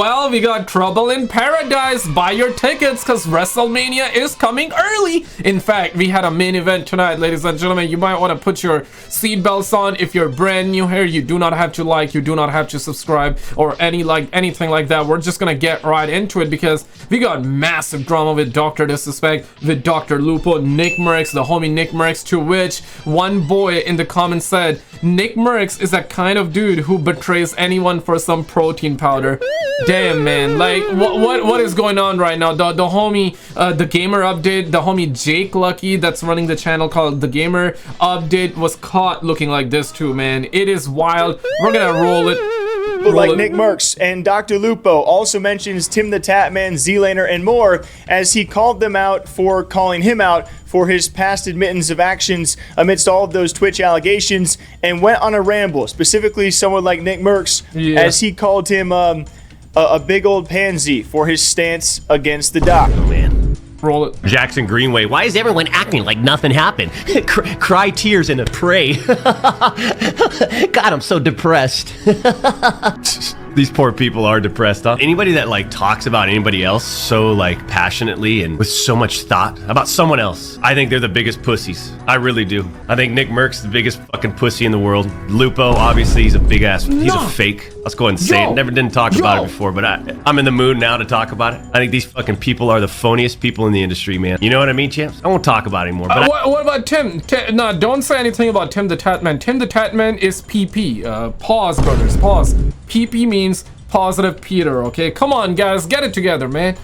Well, we got Trouble in Paradise. Buy your tickets because WrestleMania is coming early. In fact, we had a main event tonight, ladies and gentlemen. You might want to put your seatbelts on. If you're brand new here, you do not have to like, you do not have to subscribe or anything like that. We're just gonna get right into it because we got massive drama with DrDisrespect, with Dr. Lupo, Nickmercs, the homie Nickmercs, to which one boy in the comments said, Nickmercs is that kind of dude who betrays anyone for some protein powder. Damn, man, like what is going on right now? The homie the gamer update, the homie Jake Lucky that's running the channel called the gamer update was caught looking like this too, man. It is wild. We're gonna roll it. Like Nickmercs, and Dr. Lupo also mentions TimTheTatMan, Zlaner, and more, as he called them out for calling him out for his past admittance of actions amidst all of those Twitch allegations, and went on a ramble, specifically someone like Nickmercs, as he called him a big old pansy for his stance against the doc. Oh man. Roll it. Jackson Greenway, why is everyone acting like nothing happened? Cry tears and a pray. God, I'm so depressed. These poor people are depressed, huh? Anybody that like talks about anybody else so like passionately and with so much thought about someone else, I think they're the biggest pussies. I really do. I think Nickmercs is the biggest fucking pussy in the world. Lupo, obviously, he's a big ass, he's a fake. Let's go ahead and say it. Never didn't talk about it before, but I'm in the mood now to talk about it. I think these fucking people are the phoniest people in the industry, man. You know what I mean, champs? I won't talk about it anymore. But what about Tim? No, don't say anything about TimTheTatMan. TimTheTatMan is PP. Pause, brothers, pause. PP means positive Peter, okay? Come on, guys, get it together, man.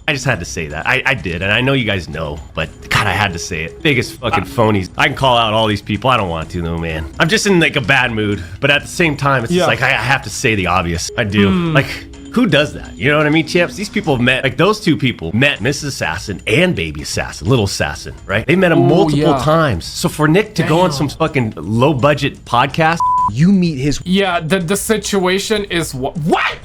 I just had to say that. I did, and I know you guys know, but God, I had to say it. Biggest fucking phonies. I can call out all these people. I don't want to, though, man. I'm just in like a bad mood, but at the same time, it's just like I have to say the obvious. I do. Like, who does that? You know what I mean, champs? These people have met, like those two people met Mrs. Assassin and Baby Assassin, Little Assassin, right? They met him multiple times. So for Nick to go on some fucking low budget podcast, you meet his... Yeah, the situation is what?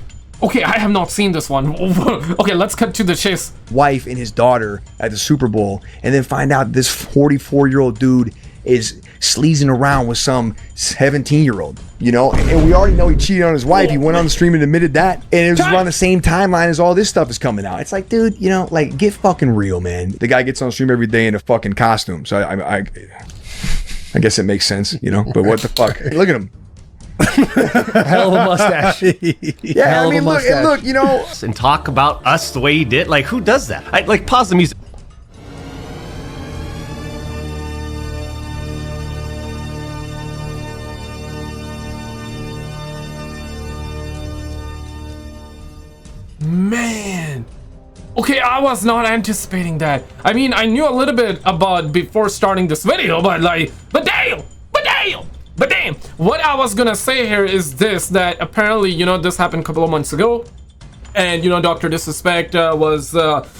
Okay, I have not seen this one. Okay, let's cut to the chase. Wife and his daughter at the Super Bowl, and then find out this 44-year-old dude is sleazing around with some 17-year-old, you know? And we already know he cheated on his wife. He went on the stream and admitted that. And it was around the same timeline as all this stuff is coming out. It's like, dude, you know, like, get fucking real, man. The guy gets on stream every day in a fucking costume. So I guess it makes sense, you know? But what the fuck? Hey, look at him. Hell of a mustache. Yeah, I mean, look, you know, and talk about us the way he did. Like, who does that? I like pause the music. Man. Okay, I was not anticipating that. I mean, I knew a little bit about before starting this video, but like, but damn. But damn, what I was gonna say here is this, that apparently, you know, this happened a couple of months ago. And, you know, DrDisrespect was,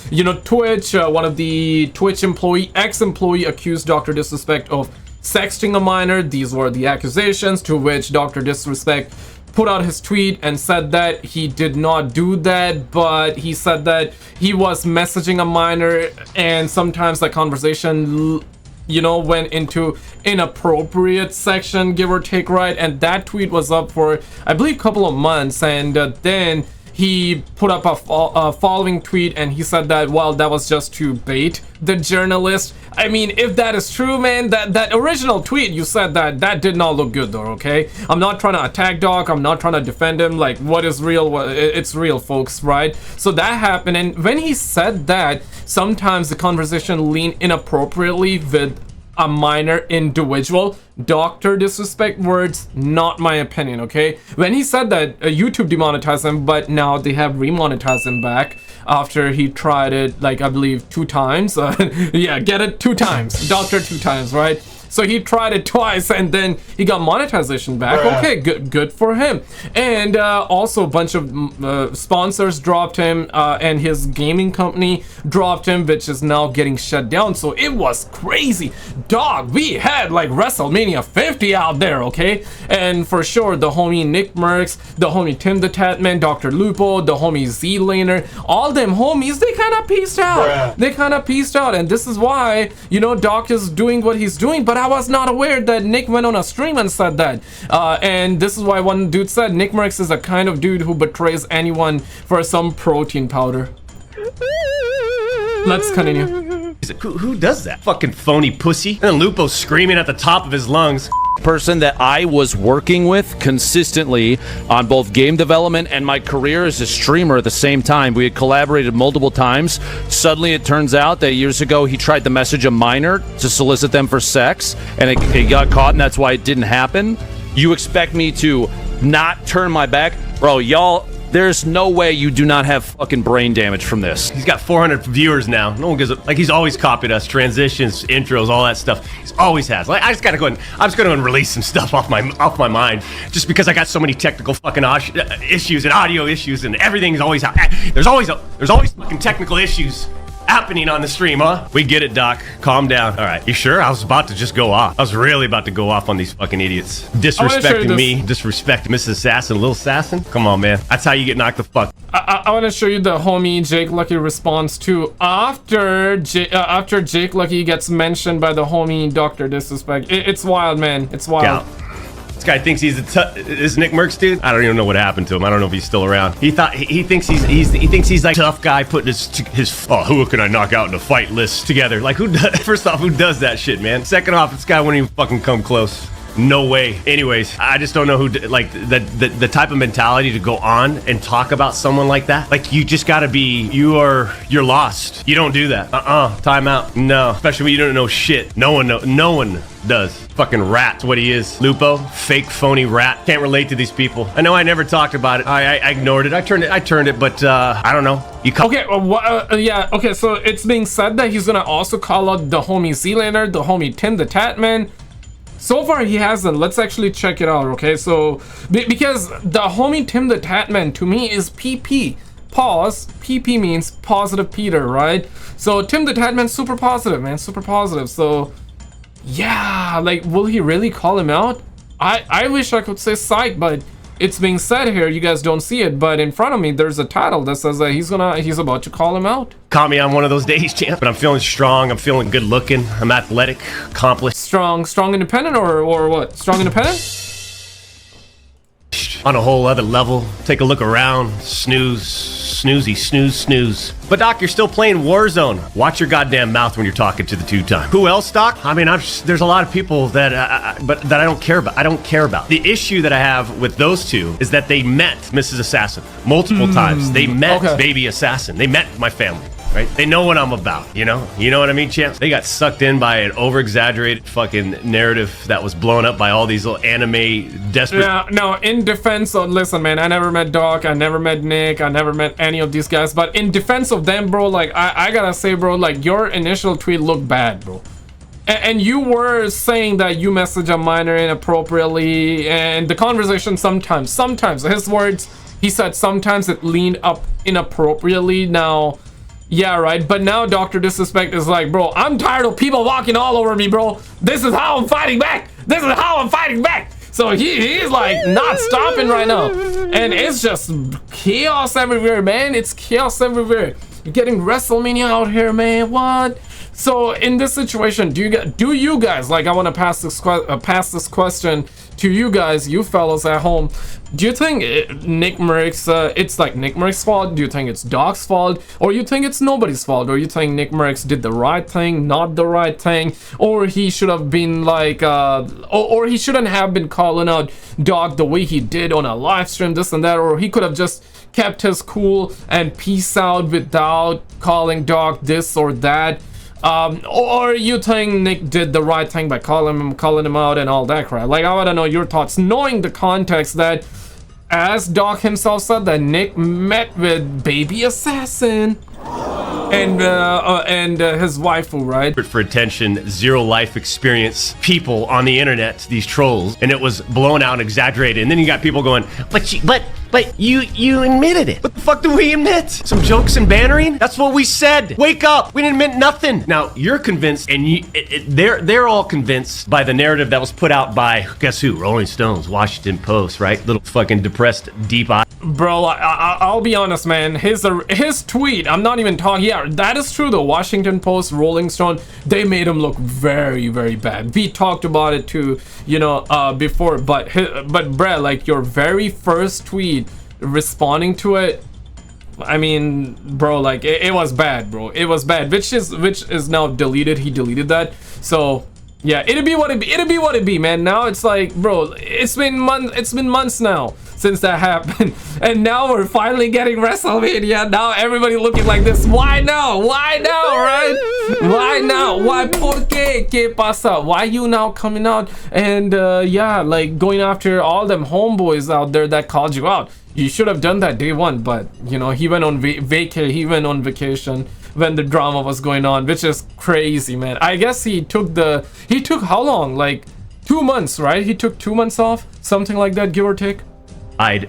you know, Twitch, one of the Twitch ex-employee accused DrDisrespect of sexting a minor. These were the accusations, to which DrDisrespect put out his tweet and said that he did not do that, but he said that he was messaging a minor and sometimes the conversation, you know, went into inappropriate section, give or take, right? And that tweet was up for, I believe, a couple of months, and then he put up a following tweet and he said that, well, that was just to bait the journalist. I mean, if that is true, man, that original tweet, you said that did not look good though, okay? I'm not trying to attack Doc, I'm not trying to defend him. Like, what is real? It's real, folks, right? So that happened, and when he said that, sometimes the conversation leaned inappropriately with a minor individual. DrDisrespect words, not my opinion, okay? When he said that, YouTube demonetized him, but now they have remonetized him back after he tried it, like, I believe 2 times. Yeah, get it? 2 times. Doctor 2 times, right? So he tried it twice and then he got monetization back. Okay, good for him. And also a bunch of sponsors dropped him, and his gaming company dropped him, which is now getting shut down. So it was crazy. Dog, we had like WrestleMania 50 out there, okay? And for sure, the homie Nickmercs, the homie TimTheTatMan, Dr. Lupo, the homie Zlaner, all them homies, they kind of pieced out. They kind of pieced out, and this is why, you know, Doc is doing what he's doing. But I was not aware that Nick went on a stream and said that. And this is why one dude said Nickmercs is a kind of dude who betrays anyone for some protein powder. Let's continue. Who does that? Fucking phony pussy. And then Lupo screaming at the top of his lungs. Person that I was working with consistently on both game development and my career as a streamer at the same time. We had collaborated multiple times. Suddenly it turns out that years ago he tried to message a minor to solicit them for sex, and it got caught, and that's why it didn't happen. You expect me to not turn my back? Bro, y'all, there's no way you do not have fucking brain damage from this. He's got 400 viewers now. No one gives a, like, he's always copied us, transitions, intros, all that stuff. He's always has. Like, I just gotta go and I'm just gonna release some stuff off my mind, just because I got so many technical fucking issues and audio issues and everything's always there's always fucking technical issues happening on the stream, huh? We get it, Doc. Calm down. All right. You sure? I was about to just go off. I was really about to go off on these fucking idiots. Disrespecting me, disrespecting Mrs. Assassin, Little Assassin. Come on, man. That's how you get knocked the fuck. I want to show you the homie Jake Lucky response to after Jake Lucky gets mentioned by the homie DrDisrespect. It's wild, man. It's wild. Yeah. This guy thinks he's is Nickmercs, dude. I don't even know what happened to him. I don't know if he's still around. He thinks he's like tough guy putting his oh, who can I knock out in a fight list together. Like, who does, first off, who does that shit, man? Second off, this guy wouldn't even fucking come close. No way. Anyways, I just don't know who, like, the type of mentality to go on and talk about someone like that. Like, you just gotta be, you're lost. You don't do that. Time out. No, especially when you don't know shit. No one does. Fucking rat's what he is. Lupo, fake phony rat. Can't relate to these people. I know I never talked about it. I ignored it. I turned it, but I don't know. Okay, yeah, okay, so it's being said that he's gonna also call out the homie Zlaner, the homie TimTheTatMan. So far he hasn't. Let's actually check it out, okay? So because the homie TimTheTatMan to me is PP. Pause. PP means positive Peter, right? So TimTheTatMan super positive, man, super positive. So yeah, like, will he really call him out? I wish I could say psych, but it's being said here. You guys don't see it, but in front of me there's a title that says that he's about to call him out. Caught me on one of those days, champ. But I'm feeling strong. I'm feeling good looking. I'm athletic, accomplished. Strong independent or what? Strong independent? On a whole other level. Take a look around. Snoozy, snooze. But Doc, you're still playing Warzone. Watch your goddamn mouth when you're talking to the two-time. Who else, Doc? I mean, there's a lot of people that I don't care about. I don't care about. The issue that I have with those two is that they met Mrs. Assassin multiple times. They met Baby Assassin. They met my family. Right? They know what I'm about, you know? You know what I mean, champs? They got sucked in by an over-exaggerated fucking narrative that was blown up by all these little anime desperate... Yeah, no, in defense of... Listen, man, I never met Doc, I never met Nick, I never met any of these guys, but in defense of them, bro, like, I gotta say, bro, like, your initial tweet looked bad, bro. And you were saying that you message a minor inappropriately, and the conversation sometimes, his words, he said sometimes it leaned up inappropriately. Now... yeah, right, but now DrDisrespect is like, bro, I'm tired of people walking all over me, bro. This is how I'm fighting back. So he's like not stopping right now. And it's just chaos everywhere, man. It's chaos everywhere. You're getting WrestleMania out here, man. What? So in this situation, do you guys, like, I want to pass this question to you guys, you fellas at home. Do you think Nickmercs, it's like Nickmercs' fault? Do you think it's Doc's fault? Or you think it's nobody's fault? Or you think Nickmercs did the right thing, not the right thing? Or he should have been like, or he shouldn't have been calling out Doc the way he did on a live stream, this and that? Or he could have just kept his cool and peace out without calling Doc this or that? Or you think Nick did the right thing by calling him out and all that crap? Like, I want to know your thoughts, knowing the context that, as Doc himself said, that Nick met with Baby Assassin and his waifu, right? For attention, zero life experience people on the internet, these trolls, and it was blown out and exaggerated. And then you got people going, but you admitted it. What the fuck do we admit? Some jokes and bannering? That's what we said. Wake up. We didn't admit nothing. Now you're convinced, and they're all convinced by the narrative that was put out by, guess who? Rolling Stones, Washington Post, right? Little fucking depressed deep eye. Bro, I'll be honest, man. His tweet, I'm not even talking. Yeah, yeah, that is true though. Washington Post, Rolling Stone, they made him look very, very bad. We talked about it too, you know, before. But bruh, like your very first tweet, responding to it, I mean, bro, like it was bad, bro. It was bad. Which is now deleted. He deleted that. So yeah, it'll be what it be. It'll be what it be, man. Now it's like, bro, it's been months now since that happened, and now we're finally getting WrestleMania. Now everybody looking like this. Why now? Why now, right? Why now? Why? ¿Por qué? ¿Qué pasa? Why you now coming out and yeah, like going after all them homeboys out there that called you out? You should have done that day one, but you know, he went on vacation when the drama was going on, which is crazy, man. I guess he took how long? Like 2 months, right? He took 2 months off, something like that, give or take.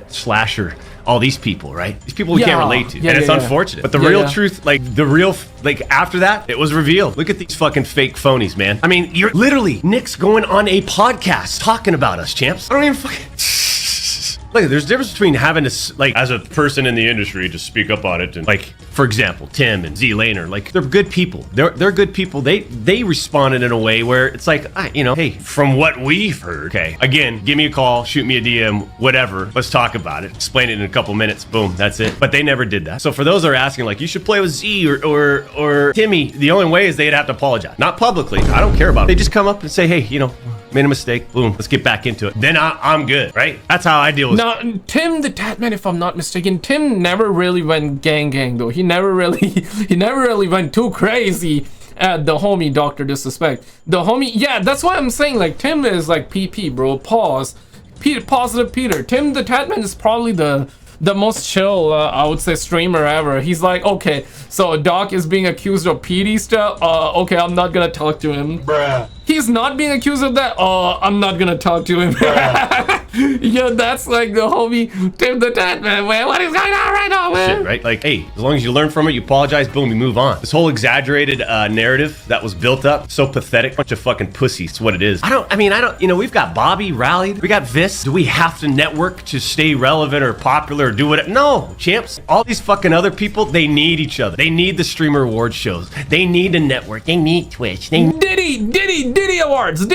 Slasher, all these people, right? These people we can't relate to, and it's unfortunate. But the real truth, like after that, it was revealed. Look at these fucking fake phonies, man. I mean, you're literally Nick's going on a podcast talking about us, champs. I don't even fucking. Look, there's a difference between having to, like, as a person in the industry, to speak up on it, and like, for example, Tim and Zlaner, like, they're good people. They're good people. They responded in a way where it's like, you know, hey, from what we've heard, okay, again, give me a call, shoot me a DM, whatever. Let's talk about it. Explain it in a couple minutes. Boom, that's it. But they never did that. So for those that are asking, like, you should play with Z or Timmy, the only way is they'd have to apologize. Not publicly. I don't care about it. They just come up and say, hey, you know, made a mistake. Boom. Let's get back into it. Then I'm good, right? That's how I deal with it. Now, TimTheTatMan, if I'm not mistaken, Tim never really went gang though. He never really went too crazy at the homie DrDisrespect. The homie, yeah, that's why I'm saying, like, Tim is like PP, bro. Pause. Positive Peter. TimTheTatMan is probably the most chill, I would say, streamer ever. He's like, okay, so Doc is being accused of PD stuff. Okay, I'm not gonna talk to him. Bruh. He's not being accused of that. I'm not gonna talk to him. Yeah, that's like the homie TimTheTatMan, man. What is going on right now, man? Shit, right? Like, hey, as long as you learn from it, you apologize, boom, you move on. This whole exaggerated narrative that was built up, so pathetic. Bunch of fucking pussies. It's what it is. I don't, you know, we've got Bobby rallied. We got Vis. Do we have to network to stay relevant or popular or do what? No, champs. All these fucking other people, they need each other. They need the streamer award shows. They need a network. They need Twitch. They Diddy Awards.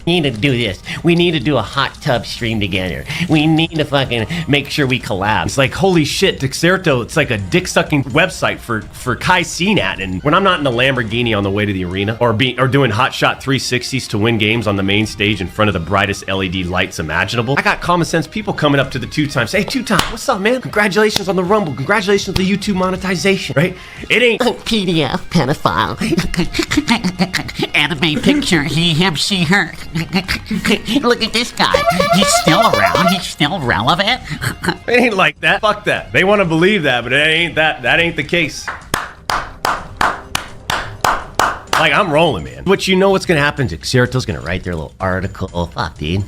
need to do this. We need to do a hot tub stream together. We need to fucking make sure we collab. It's like, holy shit, Dexerto, it's like a dick-sucking website for Kai Cenat. And when I'm not in a Lamborghini on the way to the arena or doing hot shot 360s to win games on the main stage in front of the brightest LED lights imaginable, I got common sense people coming up to the two-times. Hey, two-time, what's up, man? Congratulations on the Rumble. Congratulations on the YouTube monetization, right? It ain't PDF, pedophile. Anime picture, he, him, she, her. Look at this guy. He's still around. He's still relevant. It ain't like that. Fuck that. They want to believe that, but it ain't that. That ain't the case. Like, I'm rolling, man. But you know what's gonna happen? Xerto's gonna write their little article. Oh, fuck, dude.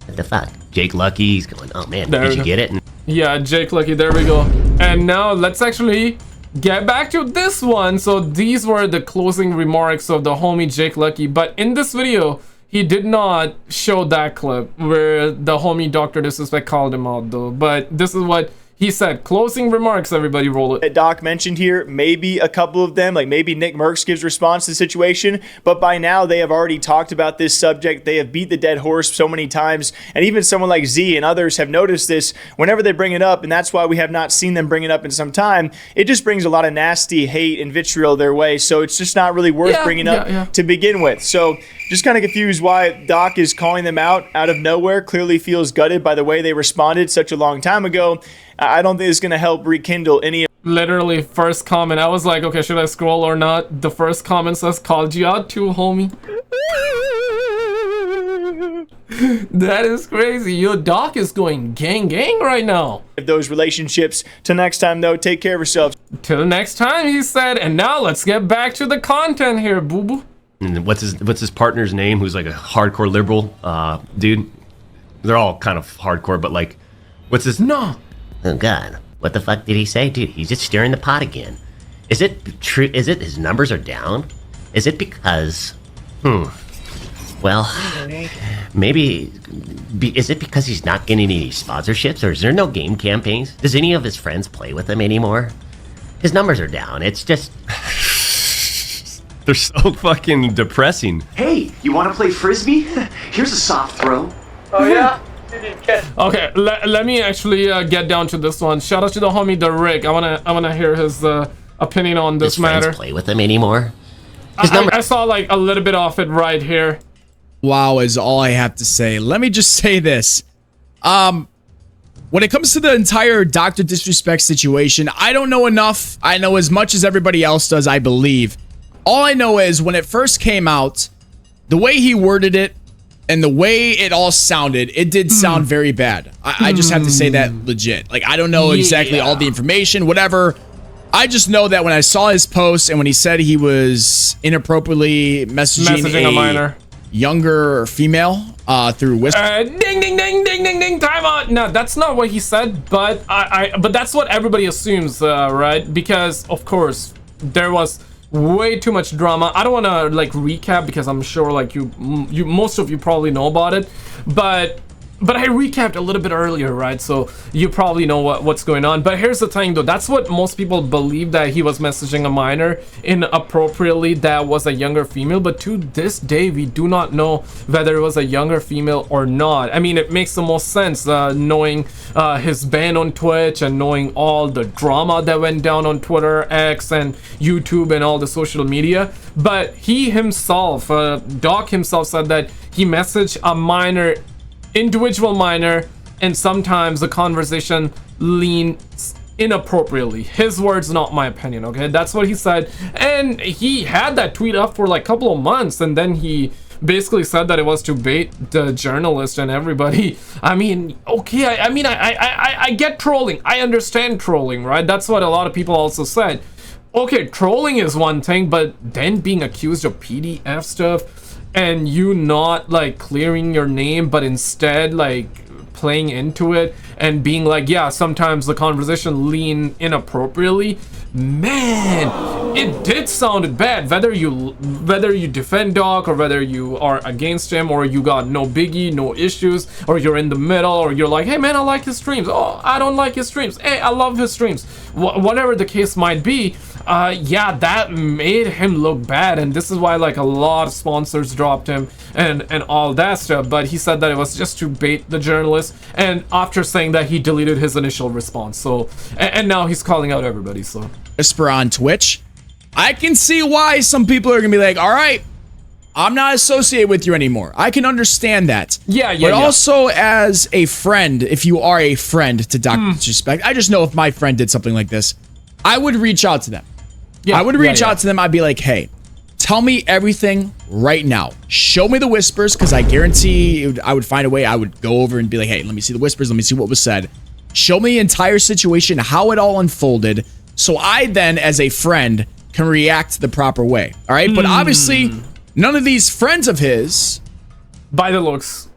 What the fuck? Jake Lucky, he's going, oh man, did you get it? And yeah, Jake Lucky, there we go. And now let's actually get back to this one. So these were the closing remarks of the homie Jake Lucky, but in this video he did not show that clip where the homie DrDisrespect called him out though. But this is what he said. Closing remarks, everybody, roll it. Doc mentioned here, maybe a couple of them, like maybe Nickmercs gives response to the situation, but by now they have already talked about this subject. They have beat the dead horse so many times, and even someone like Z and others have noticed this whenever they bring it up, and that's why we have not seen them bring it up in some time. It just brings a lot of nasty hate and vitriol their way, so it's just not really worth bringing up to begin with. So just kind of confused why Doc is calling them out of nowhere. Clearly feels gutted by the way they responded such a long time ago. I don't think it's going to help rekindle any. Literally, first comment, I was like, okay, should I scroll or not? The first comment says, called you out too, homie. That is crazy. Yo, Doc is going gang right now. Those relationships. Till next time, though, take care of yourselves. Till next time, he said. And now let's get back to the content here, boo-boo. And what's his partner's name, who's like a hardcore liberal dude? They're all kind of hardcore, but like, what's his... No. Oh god, what the fuck did he say? Dude, he's just stirring the pot again. Is it true? Is it his numbers are down? Is it because... Well, maybe... Is it because he's not getting any sponsorships, or is there no game campaigns? Does any of his friends play with him anymore? his numbers are down. It's just... They're so fucking depressing. Hey, you want to play frisbee? Here's a soft throw. Oh yeah. Okay, let me actually get down to this one. Shout out to the homie the Rick. I wanna hear his opinion on this his friends matter. play with him anymore. I saw like a little bit of it right here. Wow is all I have to say. Let me just say this. When it comes to the entire DrDisrespect situation, I don't know enough. I know as much as everybody else does, I believe. All I know is when it first came out, the way he worded it and the way it all sounded, it did sound very bad. I just have to say that legit. Like, I don't know exactly all the information, whatever. I just know that when I saw his post and when he said he was inappropriately messaging a minor, younger female through whisper. Ding ding ding ding ding ding, time out. No, that's not what he said, but but that's what everybody assumes, right? Because of course there was way too much drama. I don't want to like recap because I'm sure like you most of you probably know about it, but I recapped a little bit earlier, right? So you probably know what's going on. But here's the thing though, that's what most people believe, that he was messaging a minor inappropriately that was a younger female. But to this day, we do not know whether it was a younger female or not. I mean, it makes the most sense knowing his ban on Twitch and knowing all the drama that went down on Twitter, X, and YouTube and all the social media. But he himself, Doc himself, said that he messaged a minor, individual minor, and sometimes the conversation leans inappropriately. His words, not my opinion, okay? That's what he said, and he had that tweet up for like a couple of months, and then he basically said that it was to bait the journalist and everybody. I mean, okay, I get trolling. I understand trolling, right? That's what a lot of people also said. Okay, trolling is one thing, but then being accused of PDF stuff and you not like clearing your name, but instead like playing into it and being like, yeah, sometimes the conversation lean inappropriately, man, it did sound bad. Whether you defend Doc or whether you are against him or you got no biggie, no issues, or you're in the middle, or you're like, hey man, I like his streams, oh, I don't like his streams, hey, I love his streams, whatever the case might be, yeah, that made him look bad, and this is why like a lot of sponsors dropped him and all that stuff. But he said that it was just to bait the journalist, and after saying that, he deleted his initial response. So and now he's calling out everybody. So whisper on Twitch, I can see why some people are gonna be like, all right, I'm not associated with you anymore. I can understand that. But also as a friend, if you are a friend to DrDisrespect, I just know if my friend did something like this, I would reach out to them. I would reach out to them. I'd be like, hey, tell me everything right now. Show me the whispers, because I guarantee I would find a way. I would go over and be like, hey, let me see the whispers. Let me see what was said. Show me the entire situation, how it all unfolded, so I then, as a friend, can react the proper way. All right? But obviously, none of these friends of his, by the looks,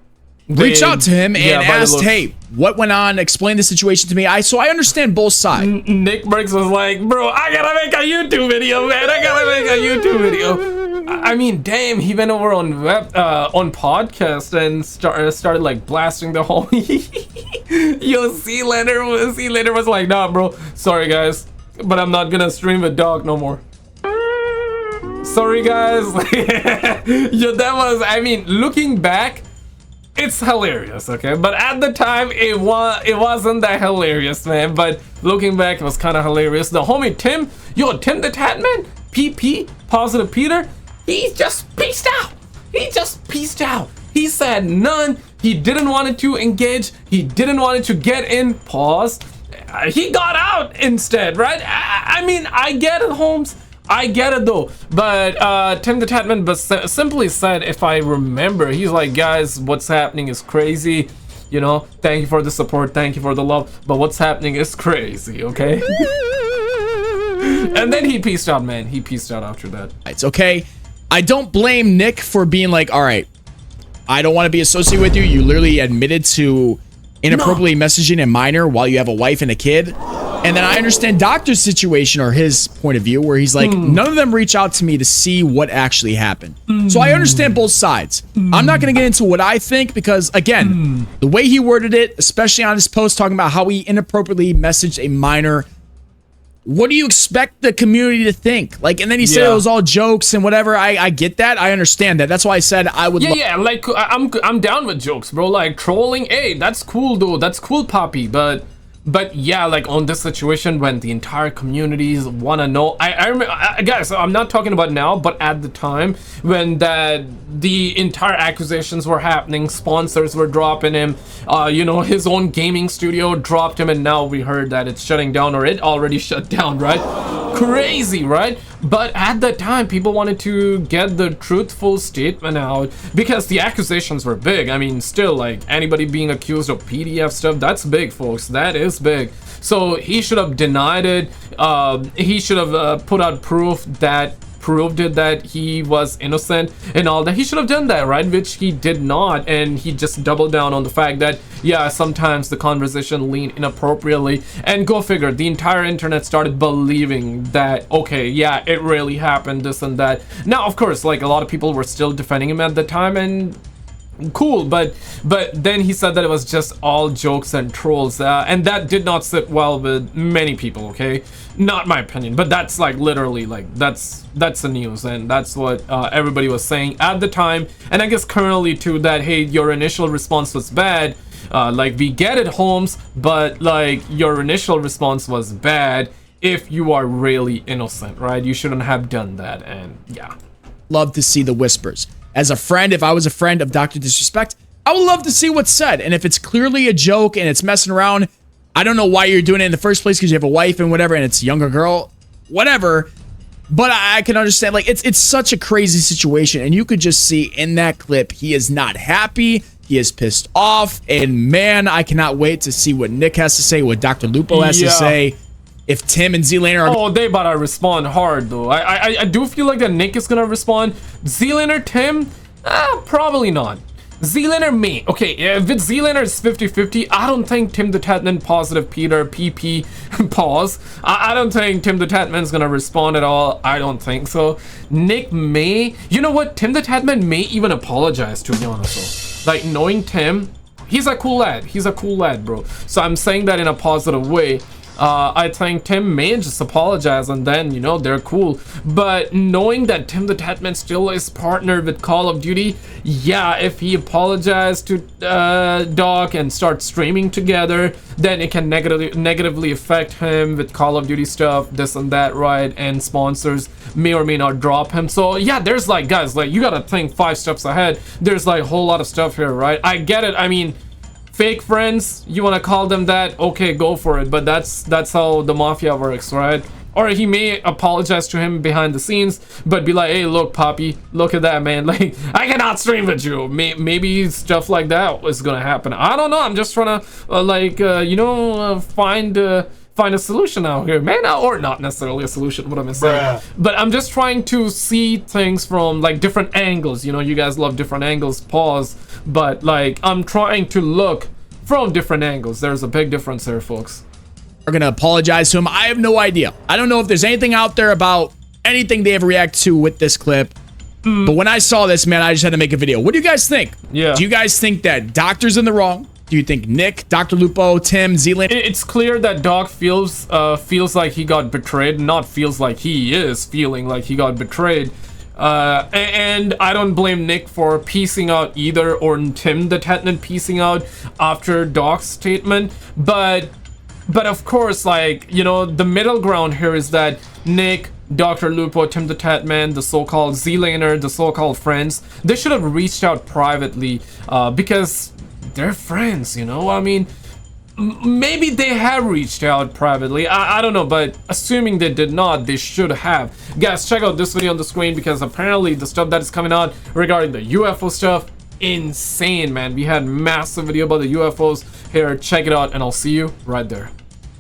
reach out to him and asked, hey, what went on? Explain the situation to me. So I understand both sides. Nickmercs was like, bro, I gotta make a YouTube video, man. I gotta make a YouTube video. I mean, damn, he went over on podcast and started like blasting the whole. Yo, Zlaner was like, nah, bro, sorry guys, but I'm not gonna stream with Dog no more. Sorry guys. Yo, that was, I mean, looking back, it's hilarious, okay? But at the time, it wasn't that hilarious, man. But looking back, it was kind of hilarious. The homie Tim, TimTheTatMan, PP, Positive Peter, he just peaced out. He said none. He didn't want it to engage. He didn't want it to get in. Pause. He got out instead, right? I mean, I get it, Holmes. I get it though, but TimTheTatMan simply said, if I remember, he's like, guys, what's happening is crazy, you know, thank you for the support, thank you for the love, but what's happening is crazy, okay? And then he peaced out, man. He peaced out after that. It's okay. I don't blame Nick for being like, all right, I don't want to be associated with you. You literally admitted to inappropriately messaging a minor while you have a wife and a kid. And then I understand Doctor's situation, or his point of view, where he's like, none of them reach out to me to see what actually happened. So I understand both sides. I'm not going to get into what I think because, again, the way he worded it, especially on his post talking about how he inappropriately messaged a minor, what do you expect the community to think? Like, and then he said it was all jokes and whatever. I get that. I understand that. That's why I said I would. Yeah, like I'm down with jokes, bro. Like trolling, hey, that's cool, though. That's cool, Poppy. But yeah, like on this situation when the entire communities want to know, I remember, guys, I'm not talking about now, but at the time when the entire accusations were happening, sponsors were dropping him, you know, his own gaming studio dropped him, and now we heard that it's shutting down, or it already shut down, right? Crazy, right? But at that time, people wanted to get the truthful statement out because the accusations were big. I mean, still, like, anybody being accused of PDF stuff, that's big, folks. That is big. So he should have denied it. He should have put out proof that proved it that he was innocent and all that. He should have done that, right? Which he did not, and he just doubled down on the fact that, yeah, sometimes the conversation leaned inappropriately, and go figure, the entire internet started believing that, okay, yeah, it really happened, this and that. Now, of course, like, a lot of people were still defending him at the time, and cool, but then he said that it was just all jokes and trolls, and that did not sit well with many people. Okay, not my opinion, but that's like literally, like, that's the news, and that's what everybody was saying at the time, and I guess currently too, that hey, your initial response was bad. Like, we get it, Holmes, but like, your initial response was bad. If you are really innocent, right, you shouldn't have done that. And yeah, love to see the whispers. As a friend, if I was a friend of DrDisrespect, I would love to see what's said. And if it's clearly a joke and it's messing around, I don't know why you're doing it in the first place, because you have a wife and whatever, and it's a younger girl, whatever. But I can understand, like, it's such a crazy situation. And you could just see in that clip, he is not happy. He is pissed off. And man, I cannot wait to see what Nick has to say, what Dr. Lupo has to say. If Tim and Zlaner are... Oh, they about to respond hard, though. I do feel like that Nick is gonna respond. Zlaner, Tim? Probably not. Zlaner, me. Okay, if it's Zlaner, it's 50-50. I don't think TimTheTatMan, positive Peter, PP, pause. I don't think TimTheTatMan's gonna respond at all. I don't think so. Nick may... You know what? TimTheTatMan may even apologize, to be honest, though. Like, knowing Tim, he's a cool lad. He's a cool lad, bro. So I'm saying that in a positive way. I think Tim may just apologize, and then, you know, they're cool. But knowing that TimTheTatMan still is partnered with Call of Duty, yeah, if he apologized to Doc and start streaming together, then it can negatively affect him with Call of Duty stuff, this and that, right? And sponsors may or may not drop him. So yeah, there's like, guys, like, you gotta think 5 steps ahead. There's like a whole lot of stuff here, right? I get it. I mean, fake friends, you want to call them that, okay, go for it, but that's how the mafia works, right? Or he may apologize to him behind the scenes, but be like, hey, look, Poppy, look at that, man, like, I cannot stream with you. Maybe stuff like that is gonna happen. I don't know. I'm just trying to you know, find a solution out here, man. Or not necessarily a solution, what I'm saying, but I'm just trying to see things from like different angles. You know, you guys love different angles, pause, but like, I'm trying to look from different angles. There's a big difference there, folks. Are gonna apologize to him. I have no idea. I don't know if there's anything out there about anything they have reacted to with this clip. But when I saw this, man, I just had to make a video. What do you guys think? Yeah. Do you guys think that Doctor's in the wrong? Do you think Nick, Dr. Lupo, Tim, Zlaner? It's clear that Doc feels like he got betrayed, not feels like he is feeling like he got betrayed. And I don't blame Nick for piecing out either, or TimTheTatMan piecing out after Doc's statement. But of course, like, you know, the middle ground here is that Nick, Dr. Lupo, TimTheTatMan, the so-called Zlaner, the so-called friends, they should have reached out privately, because they're friends, you know? I mean, maybe they have reached out privately. I don't know, but assuming they did not, they should have. Guys, check out this video on the screen, because apparently the stuff that is coming out regarding the UFO stuff, insane, man. We had massive video about the UFOs here. Check it out, and I'll see you right there.